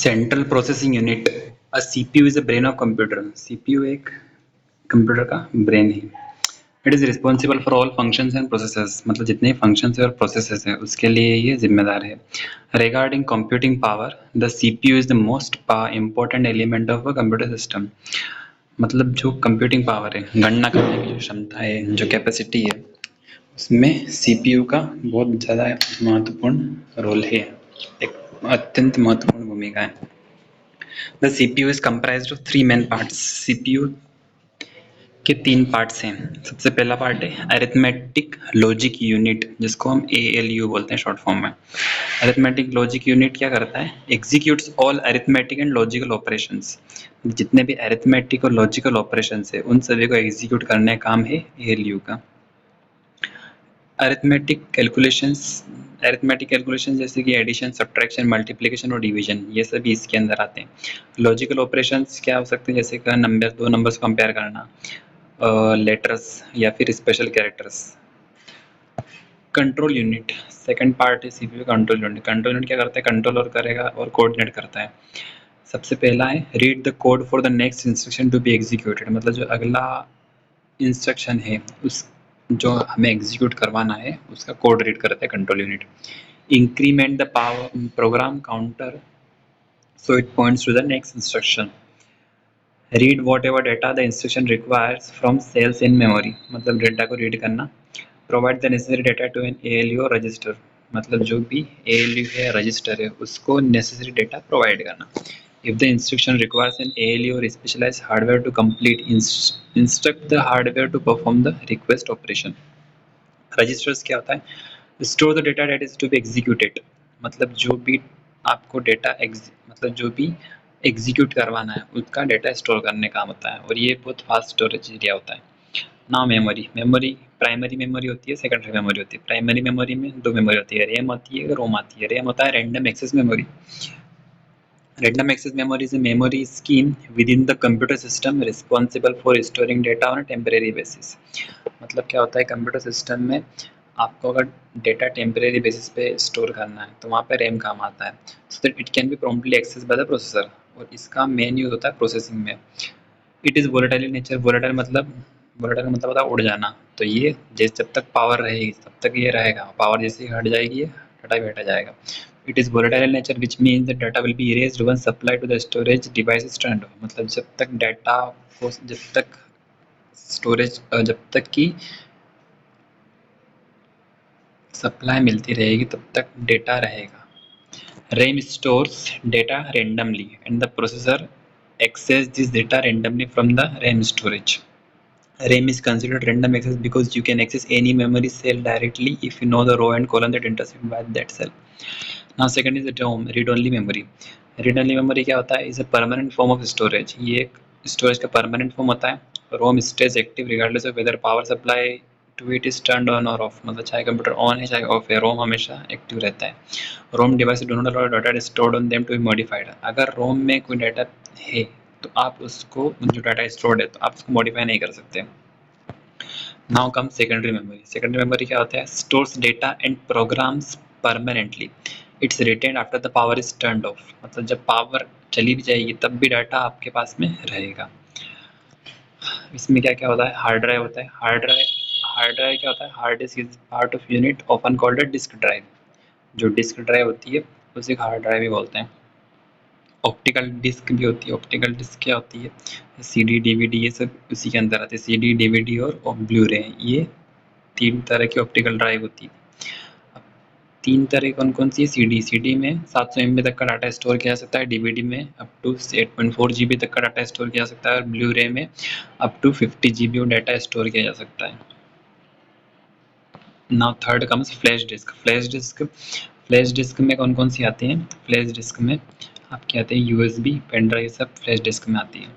Central processing unit. A CPU is a brain of computer. CPU एक computer का brain है। It is responsible for all functions and processes, मतलब जितने functions और processes हैं उसके लिए ये जिम्मेदार है। Regarding computing power, the CPU is the most important element of a computer system. मतलब जो कंप्यूटिंग पावर है, गणना करने की जो क्षमता है, जो कैपेसिटी है, उसमें सीपीयू का बहुत ज़्यादा महत्वपूर्ण रोल है, एक अत्यंत महत्वपूर्ण भूमिका है। The CPU is comprised of 3 main parts. CPU के 3 पार्ट्स हैं। सबसे पहला पार्ट है अरिथमेटिक लॉजिक यूनिट, जिसको हम एएलयू बोलते हैं शॉर्ट फॉर्म में। अरिथमेटिक लॉजिक यूनिट क्या करता है? Executes all arithmetic and logical operations. जितने भी अरिथमेटिक और लॉजिकल ऑपरेशंस है उन सभी को एग्जीक्यूट करने का काम है एएलयू का। अरिथमेटिक कैलकुलेशंस जैसे कि एडिशन, सब्ट्रैक्शन, मल्टीप्लिकेशन और डिवीजन, ये सभी इसके अंदर आते हैं। लॉजिकल ऑपरेशंस क्या हो सकते हैं? जैसे कि दो नंबर्स कंपेयर करना, लेटर्स या फिर special characters. Control unit second part है CPU control unit. Control unit क्या करता है? कंट्रोल और करेगा और कोऑर्डिनेट करता है। सबसे पहला है read the code for the next instruction to be executed, मतलब जो अगला इंस्ट्रक्शन है उस जो हमें एग्जीक्यूट करवाना है उसका कोड रीड करता है control unit. Increment the power program counter so it points to the next instruction. Read whatever data the instruction requires from cells in memory, मतलब डेटा को रीड करना। Provide the necessary data to an ALU register, मतलब जो भी ALU है register है उसको necessary data provide करना। If the instruction requires an ALU or specialized hardware to complete, instruct the hardware to perform the request operation. Registers क्या होता है? Store the data that is to be executed, मतलब जो भी आपको data मतलब जो भी एग्जीक्यूट करवाना है उसका डेटा स्टोर करने का काम होता है, और ये बहुत फास्ट स्टोरेज एरिया होता है। ना मेमोरी प्राइमरी मेमोरी होती है, सेकेंडरी मेमोरी होती है। प्राइमरी मेमोरी में 2 मेमोरी होती है, रैम होती है, रोम आती है। रैम होता है random access memory. Random access memory is a memory scheme within the computer system responsible for storing data on a temporary basis. मतलब क्या होता है? कंप्यूटर सिस्टम में आपको अगर डेटा टेम्परेरी बेसिस पे स्टोर करना है तो वहाँ पे रैम काम आता है, so that it can be promptly access by the processor, और इसका मेन यूज होता है प्रोसेसिंग में। It is volatile in nature. Volatile मतलब होता है उड़ जाना। तो ये जब तक पावर रहेगी तब तक ये रहेगा, पावर जैसे ही हट जाएगी ये डाटा भी हटा जाएगा। It is volatile in nature which means that data will be erased once supply to the storage device is turned off, मतलब जब तक की सप्लाई मिलती रहेगी तब तक डेटा रहेगा। RAM stores data randomly and the processor access this data randomly from the RAM storage. RAM is considered random access because you can access any memory cell directly if you know the row and column that intersect with that cell. Now second is the ROM, read only memory. read only memory क्या होता है? is a permanent form of storage. ये एक storage का permanent form होता है। ROM stays active regardless of whether power supply to it is turned on और off, मतलब चाहे कंप्यूटर ऑन है चाहे ऑफ है, रोम हमेशा एक्टिव रहता है। ROM device do not allow data stored on them to be modified. अगर रोम में कोई डाटा है तो आप उसको, जो डाटा स्टोर्ड है तो आप उसको मॉडिफाई नहीं कर सकते। Now come secondary memory. Secondary memory क्या होता है? Stores data and programs permanently. It's retain after the power is turned off, मतलब जब पावर चली भी जाएगी तब भी डाटा आपके पास में रहेगा। इसमें क्या क्या होता है? हार्ड ड्राइव होता है। हार्ड ड्राइव क्या होता है? Hard disk is part of unit often called a disk drive. जो डिस्क ड्राइव होती है उसे हार्ड ड्राइव ही बोलते हैं। ऑप्टिकल डिस्क भी होती है। ऑप्टिकल डिस्क क्या होती है? सीडी डीवीडी ये सब उसी के अंदर आते हैं। सीडी डीवीडी और ब्लू रे, ये 3 तरह की ऑप्टिकल ड्राइव होती है। अब 3 तरह कौन कौन सी है? सीडी में 700 MB तक का डाटा स्टोर किया जा सकता है। डीवीडी में अप टू 8.4 GB तक का डाटा स्टोर किया जा सकता है, और ब्लू रे में up to 50 GB data store किया जा सकता है। Now third comes flash disk. Flash disk में कौन कौन सी आती हैं? फ्लैश डिस्क में आपके आते हैं USB, पेन ड्राइव, सब फ्लैश डिस्क में आती है।